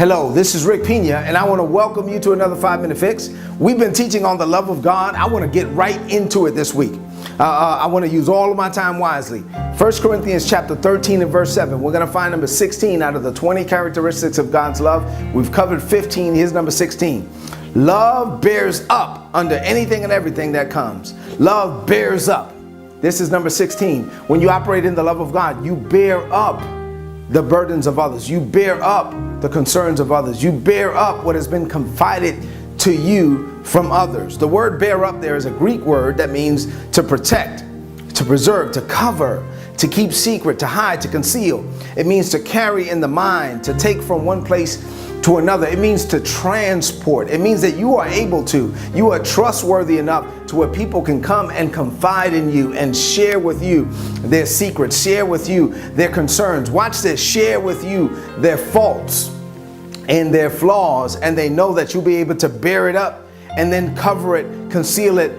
Hello, this is Rick Pina, and I want to welcome you to another 5-Minute Fix. We've been teaching on the love of God. I want to get right into it this week. I want to use all of my time wisely. 1 Corinthians chapter 13 and verse 7. We're going to find number 16 out of the 20 characteristics of God's love. We've covered 15. Here's number 16. Love bears up under anything and everything that comes. Love bears up. This is number 16. When you operate in the love of God, you bear up the burdens of others. You bear up the concerns of others. You bear up what has been confided to you from others. The word bear up there is a Greek word that means to protect, to preserve, to cover, to keep secret, to hide, to conceal. It means to carry in the mind, to take from one place to another. It means to transport. It means that you are able to, you are trustworthy enough to where people can come and confide in you and share with you their secrets, share with you their concerns. Watch this, share with you their faults and their flaws, and they know that you'll be able to bear it up and then cover it, conceal it,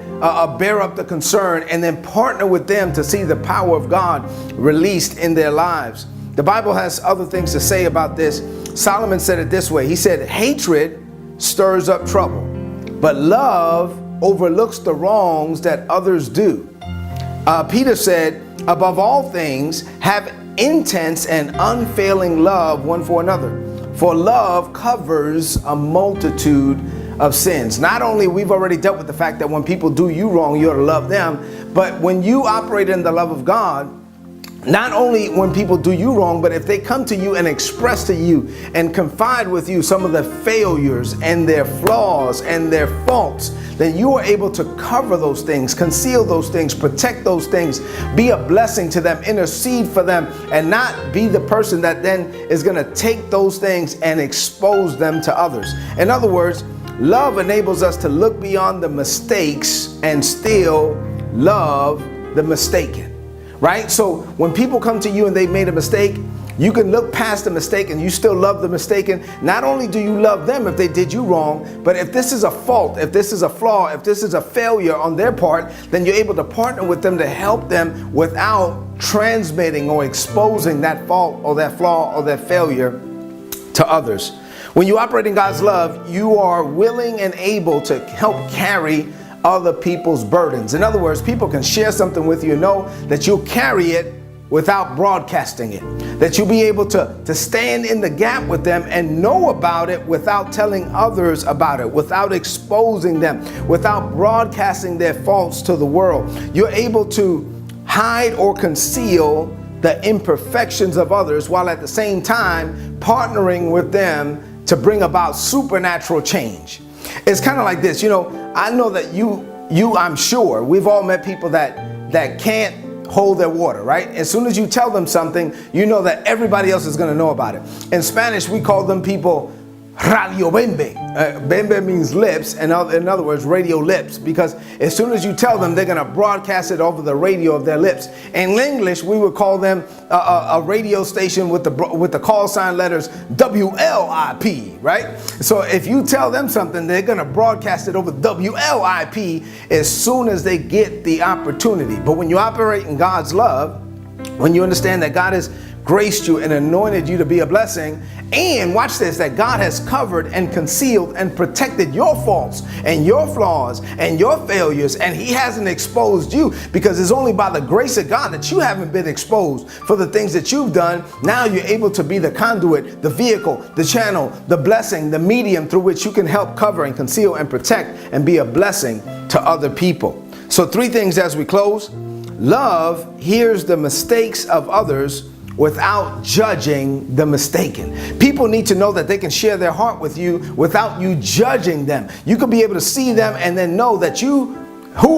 bear up the concern, and then partner with them to see the power of God released in their lives. The Bible has other things to say about this. Solomon said it this way. He said, hatred stirs up trouble, but love overlooks the wrongs that others do. Peter said, above all things, have intense and unfailing love one for another, for love covers a multitude of sins. Not only we've already dealt with the fact that when people do you wrong, you ought to love them, but when you operate in the love of God, not only when people do you wrong, but if they come to you and express to you and confide with you some of their failures and their flaws and their faults, then you are able to cover those things, conceal those things, protect those things, be a blessing to them, intercede for them, and not be the person that then is going to take those things and expose them to others. In other words, love enables us to look beyond the mistakes and still love the mistaken. Right? So when people come to you and they've made a mistake, you can look past the mistake and you still love the mistaken. Not only do you love them if they did you wrong, but if this is a fault, if this is a flaw, if this is a failure on their part, then you're able to partner with them to help them without transmitting or exposing that fault or that flaw or that failure to others. When you operate in God's love, you are willing and able to help carry other people's burdens. In other words, people can share something with you and know that you'll carry it without broadcasting it, that you'll be able to stand in the gap with them and know about it without telling others about it, without exposing them, without broadcasting their faults to the world. You're able to hide or conceal the imperfections of others while at the same time partnering with them to bring about supernatural change. It's kind of like this, you know, I know that I'm sure we've all met people that can't hold their water, right? As soon as you tell them something, you know that everybody else is going to know about it. In Spanish, we call them people radio bembe. Bembe means lips, and in other words, radio lips, because as soon as you tell them, they're going to broadcast it over the radio of their lips. In English, we would call them a radio station with the call sign letters WLIP, right? So if you tell them something, they're going to broadcast it over WLIP as soon as they get the opportunity. But when you operate in God's love, when you understand that God has graced you and anointed you to be a blessing, and watch this, that God has covered and concealed and protected your faults and your flaws and your failures, and He hasn't exposed you, because it's only by the grace of God that you haven't been exposed for the things that you've done. Now you're able to be the conduit, the vehicle, the channel, the blessing, the medium through which you can help cover and conceal and protect and be a blessing to other people. So 3 things as we close. Love hears the mistakes of others without judging the mistaken. People need to know that they can share their heart with you without you judging them. You could be able to see them and then know that who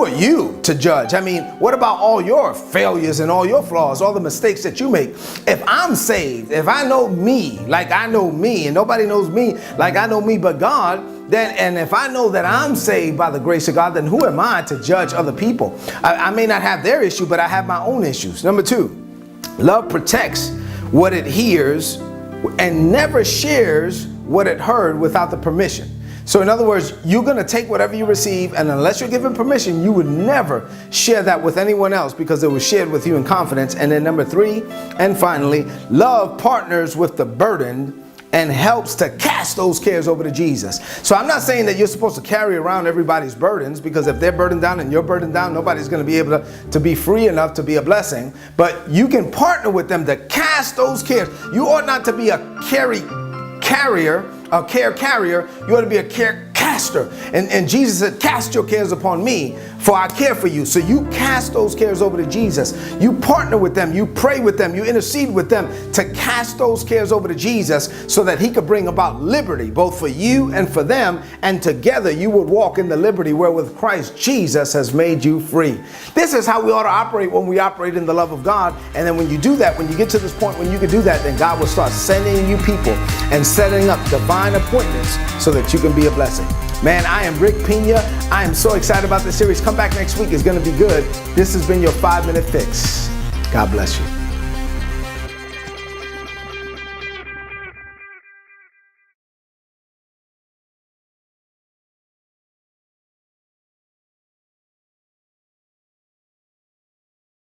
are you to judge? I mean, what about all your failures and all your flaws, all the mistakes that you make? If I'm saved, if I know me like I know me, and nobody knows me like I know me but God, then, and if I know that I'm saved by the grace of God, then who am I to judge other people? I may not have their issue, but I have my own issues. Number 2, love protects what it hears and never shares what it heard without the permission. So in other words, you're going to take whatever you receive, and unless you're given permission, you would never share that with anyone else, because it was shared with you in confidence. And then number 3, and finally, love partners with the burdened and helps to cast those cares over to Jesus. So I'm not saying that you're supposed to carry around everybody's burdens, because if they're burdened down and you're burdened down, nobody's going to be able to be free enough to be a blessing. But you can partner with them to cast those cares. You ought not to be a care carrier. You ought to be a care caster. And Jesus said, cast your cares upon me, for I care for you. So you cast those cares over to Jesus. You partner with them. You pray with them. You intercede with them to cast those cares over to Jesus, so that he could bring about liberty, both for you and for them. And together you would walk in the liberty wherewith Christ Jesus has made you free. This is how we ought to operate when we operate in the love of God. And then when you do that, when you get to this point when you can do that, then God will start sending you people and setting up divine appointments so that you can be a blessing. Man, I am Rick Pina. I am so excited about this series. Come back next week. It's going to be good. This has been your 5-Minute Fix. God bless you.